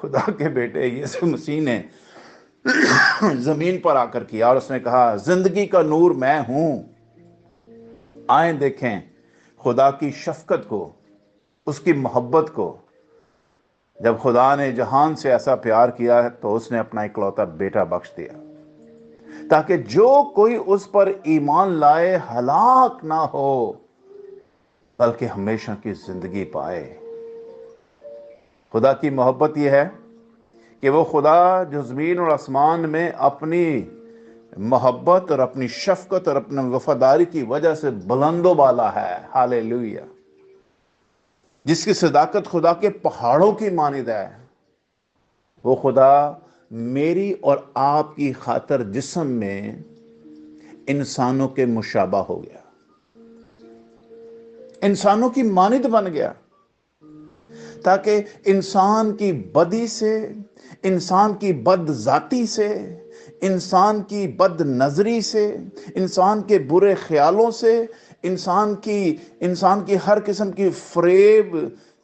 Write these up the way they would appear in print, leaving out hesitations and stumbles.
خدا کے بیٹے یسوع مسیح نے زمین پر آ کر کیا، اور اس نے کہا زندگی کا نور میں ہوں، آئیں دیکھیں خدا کی شفقت کو، اس کی محبت کو۔ جب خدا نے جہان سے ایسا پیار کیا ہے تو اس نے اپنا اکلوتا بیٹا بخش دیا، تاکہ جو کوئی اس پر ایمان لائے ہلاک نہ ہو بلکہ ہمیشہ کی زندگی پائے۔ خدا کی محبت یہ ہے کہ وہ خدا جو زمین اور آسمان میں اپنی محبت اور اپنی شفقت اور اپنے وفاداری کی وجہ سے بلند و بالا ہے، ہاللیلویہ، جس کی صداقت خدا کے پہاڑوں کی مانند ہے، وہ خدا میری اور آپ کی خاطر جسم میں انسانوں کے مشابہ ہو گیا، انسانوں کی مانند بن گیا، تاکہ انسان کی بدی سے، انسان کی بد ذاتی سے، انسان کی بد نظری سے، انسان کے برے خیالوں سے، انسان کی ہر قسم کی فریب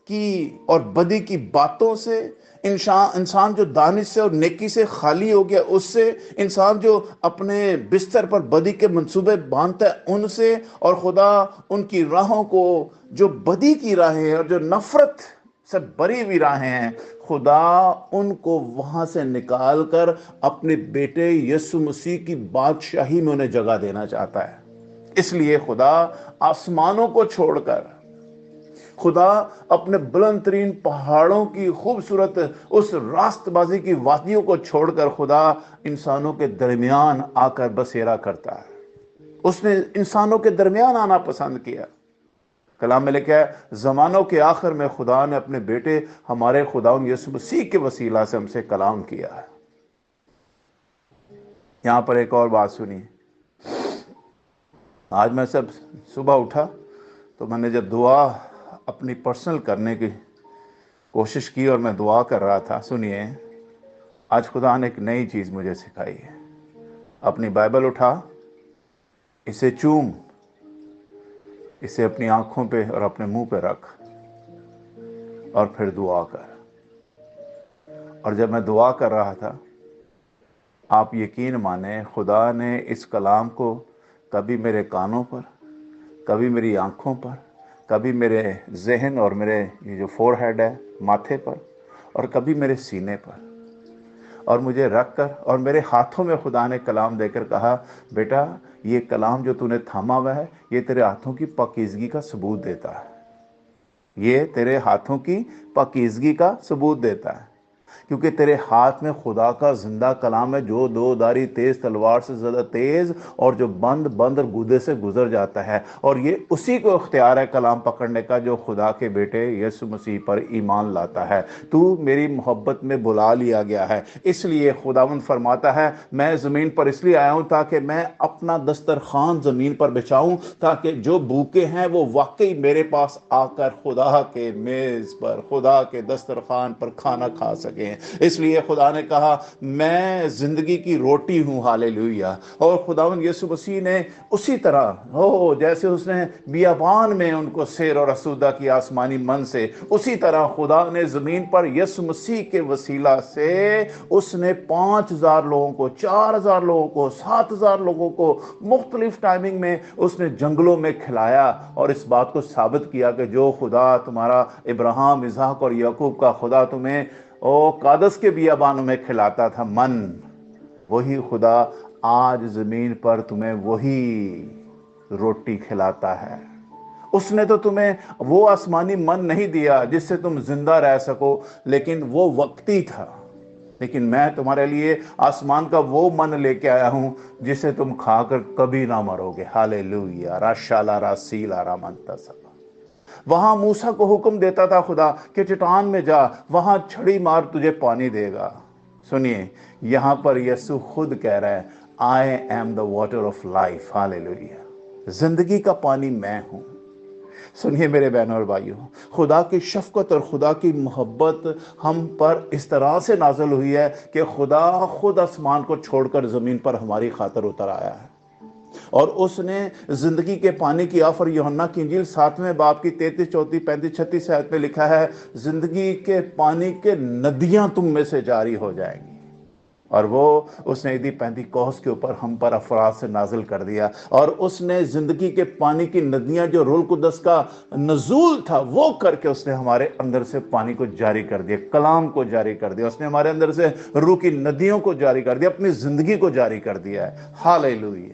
کی اور بدی کی باتوں سے، انسان جو دانش سے اور نیکی سے خالی ہو گیا اس سے، انسان جو اپنے بستر پر بدی کے منصوبے باندھتا ہے ان سے، اور خدا ان کی راہوں کو، جو بدی کی راہیں اور جو نفرت سے بری ہوئی راہیں ہیں، خدا ان کو وہاں سے نکال کر اپنے بیٹے یسوع مسیح کی بادشاہی میں انہیں جگہ دینا چاہتا ہے۔ اس لیے خدا آسمانوں کو چھوڑ کر، خدا اپنے بلند ترین پہاڑوں کی خوبصورت اس راست بازی کی وادیوں کو چھوڑ کر خدا انسانوں کے درمیان آ کر بسیرا کرتا ہے۔ اس نے انسانوں کے درمیان آنا پسند کیا۔ کلام میں لکھا ہے زمانوں کے آخر میں خدا نے اپنے بیٹے ہمارے خداوند یسوع مسیح کے وسیلہ سے ہم سے کلام کیا ہے۔ یہاں پر ایک اور بات سنیے۔ آج میں صبح اٹھا تو میں نے جب دعا اپنی پرسنل کرنے کی کوشش کی اور میں دعا کر رہا تھا، سنیے آج خدا نے ایک نئی چیز مجھے سکھائی ہے۔ اپنی بائبل اٹھا، اسے چوم، اسے اپنی آنکھوں پہ اور اپنے منہ پہ رکھ، اور پھر دعا کر۔ اور جب میں دعا کر رہا تھا، آپ یقین مانیں خدا نے اس کلام کو کبھی میرے کانوں پر، کبھی میری آنکھوں پر، کبھی میرے ذہن اور میرے یہ جو فور ہیڈ ہے ماتھے پر، اور کبھی میرے سینے پر، اور مجھے رکھ کر اور میرے ہاتھوں میں خدا نے کلام دے کر کہا بیٹا یہ کلام جو تو نے تھاما ہوا ہے یہ تیرے ہاتھوں کی پاکیزگی کا ثبوت دیتا ہے، یہ تیرے ہاتھوں کی پاکیزگی کا ثبوت دیتا ہے، کیونکہ تیرے ہاتھ میں خدا کا زندہ کلام ہے جو دو دھاری تیز تلوار سے زیادہ تیز اور جو بند اور گودے سے گزر جاتا ہے، اور یہ اسی کو اختیار ہے کلام پکڑنے کا جو خدا کے بیٹے یسوع مسیح پر ایمان لاتا ہے۔ تو میری محبت میں بلا لیا گیا ہے، اس لیے خداوند فرماتا ہے میں زمین پر اس لیے آیا ہوں تاکہ میں اپنا دسترخوان زمین پر بچھاؤں، تاکہ جو بھوکے ہیں وہ واقعی میرے پاس آ کر خدا کے میز پر، خدا کے دسترخوان پر کھانا کھا سکیں۔ اس لیے خدا نے کہا میں زندگی کی روٹی ہوں، ہاللیلویہ۔ اور خداوند یسوع مسیح نے اسی طرح جیسے اس نے بیابان میں ان کو سیر اور اسودہ کی آسمانی من سے، اسی طرح خدا نے زمین پر یسوع مسیح کے وسیلہ سے اس نے 5000 لوگوں کو، 4000 لوگوں کو، 7000 لوگوں کو مختلف ٹائمنگ میں اس نے جنگلوں میں کھلایا، اور اس بات کو ثابت کیا کہ جو خدا تمہارا ابراہیم، اسحاق اور یعقوب کا خدا تمہیں قادس کے بیابانوں میں کھلاتا تھا من، وہی خدا آج زمین پر تمہیں وہی روٹی کھلاتا ہے۔ اس نے تو تمہیں وہ آسمانی من نہیں دیا جس سے تم زندہ رہ سکو، لیکن وہ وقتی تھا، لیکن میں تمہارے لیے آسمان کا وہ من لے کے آیا ہوں جسے تم کھا کر کبھی نہ مرو گے، ہاللیلویہ۔ راشالا راسیلا رامنتسا۔ وہاں موسیٰ کو حکم دیتا تھا خدا کہ چٹان میں جا، وہاں چھڑی مار تجھے پانی دے گا۔ سنیے یہاں پر یسوع خود کہہ رہا ہے I am the water of life، ہاللیلویہ، زندگی کا پانی میں ہوں۔ سنیے میرے بہنوں اور بھائیوں، خدا کی شفقت اور خدا کی محبت ہم پر اس طرح سے نازل ہوئی ہے کہ خدا خود آسمان کو چھوڑ کر زمین پر ہماری خاطر اتر آیا ہے، اور اس نے زندگی کے پانی کی آفر یوحنا کی انجیل 7ویں باب کی 33 34 35 36 آیت میں لکھا ہے، زندگی کے پانی کے ندیاں تم میں سے جاری ہو جائیں گی۔ اور وہ اس نے عیدی پینتیکوس کے اوپر ہم پر افراد سے نازل کر دیا، اور اس نے زندگی کے پانی کی ندیاں جو روح القدس کا نزول تھا وہ کر کے اس نے ہمارے اندر سے پانی کو جاری کر دیا، کلام کو جاری کر دیا، اس نے ہمارے اندر سے روح کی ندیوں کو جاری کر دیا، اپنی زندگی کو جاری کر دیا ہے۔ ہاللیلویہ۔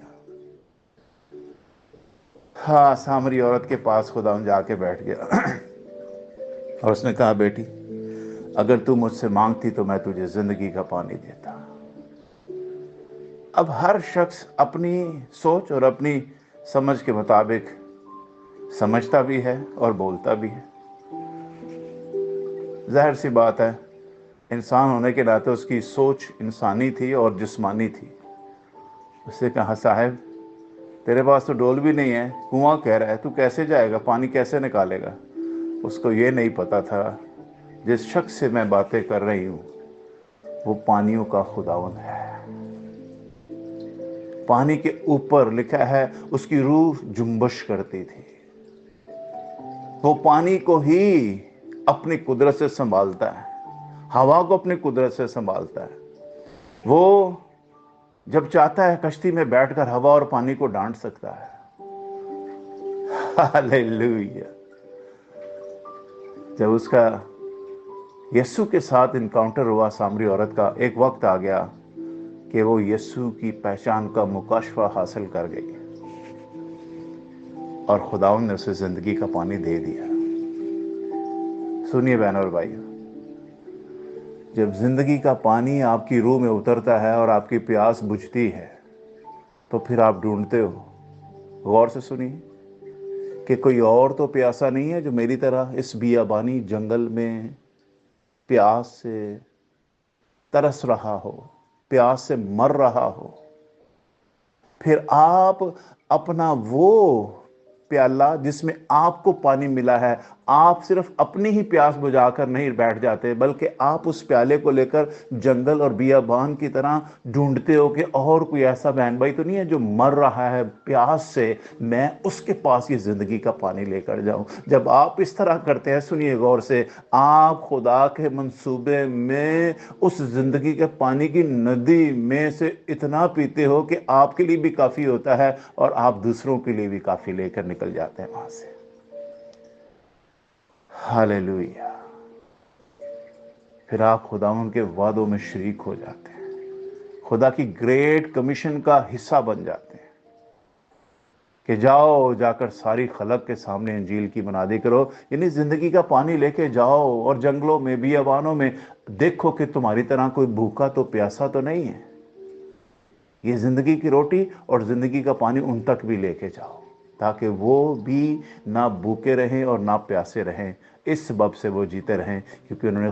ہاں، سامری عورت کے پاس خدا جا کے بیٹھ گیا اور اس نے کہا، بیٹی اگر تو مجھ سے مانگتی تو میں تجھے زندگی کا پانی دیتا۔ اب ہر شخص اپنی سوچ اور اپنی سمجھ کے مطابق سمجھتا بھی ہے اور بولتا بھی ہے۔ ظاہر سی بات ہے، انسان ہونے کے ناطے اس کی سوچ انسانی تھی اور جسمانی تھی۔ اس نے کہا، صاحب تیرے پاس تو ڈول بھی نہیں ہے، کنواں کہہ رہا ہے، تو کیسے جائے گا، پانی کیسے نکالے گا؟ اس کو یہ نہیں پتا تھا جس شخص سے میں باتیں کر رہی ہوں وہ پانیوں کا خداوند ہے۔ پانی کے اوپر لکھا ہے اس کی روح جنبش کرتی تھی۔ وہ پانی کو ہی اپنی قدرت سے سنبھالتا ہے، ہوا کو اپنی قدرت سے سنبھالتا ہے۔ وہ جب چاہتا ہے کشتی میں بیٹھ کر ہوا اور پانی کو ڈانٹ سکتا ہے۔ ہاللیلویہ۔ جب اس کا یسوع کے ساتھ انکاؤنٹر ہوا سامری عورت کا، ایک وقت آ گیا کہ وہ یسوع کی پہچان کا مکاشفہ حاصل کر گئی اور خداوند نے اسے زندگی کا پانی دے دیا۔ سنیے بہنوں اور بھائیوں، جب زندگی کا پانی آپ کی روح میں اترتا ہے اور آپ کی پیاس بجھتی ہے تو پھر آپ ڈھونڈتے ہو۔ غور سے سنیے کہ کوئی اور تو پیاسا نہیں ہے جو میری طرح اس بیابانی جنگل میں پیاس سے ترس رہا ہو، پیاس سے مر رہا ہو۔ پھر آپ اپنا وہ پیالہ جس میں آپ کو پانی ملا ہے، آپ صرف اپنی ہی پیاس بجھا کر نہیں بیٹھ جاتے، بلکہ آپ اس پیالے کو لے کر جنگل اور بیابان کی طرح ڈھونڈتے ہو کہ اور کوئی ایسا بہن بھائی تو نہیں ہے جو مر رہا ہے پیاس سے، میں اس کے پاس یہ زندگی کا پانی لے کر جاؤں۔ جب آپ اس طرح کرتے ہیں، سنیے غور سے، آپ خدا کے منصوبے میں اس زندگی کے پانی کی ندی میں سے اتنا پیتے ہو کہ آپ کے لیے بھی کافی ہوتا ہے اور آپ دوسروں کے لیے بھی کافی لے کر نکل جاتے ہیں وہاں سے۔ ہاللیلویہ۔ پھر آپ خداوند کے وعدوں میں شریک ہو جاتے ہیں، خدا کی گریٹ کمیشن کا حصہ بن جاتے ہیں کہ جاؤ، جا کر ساری خلق کے سامنے انجیل کی منادی کرو، یعنی زندگی کا پانی لے کے جاؤ اور جنگلوں میں بیابانوں میں دیکھو کہ تمہاری طرح کوئی بھوکا تو پیاسا تو نہیں ہے۔ یہ زندگی کی روٹی اور زندگی کا پانی ان تک بھی لے کے جاؤ تاکہ وہ بھی نہ بھوکے رہیں اور نہ پیاسے رہیں، اس سبب سے وہ جیتے رہیں کیونکہ انہوں نے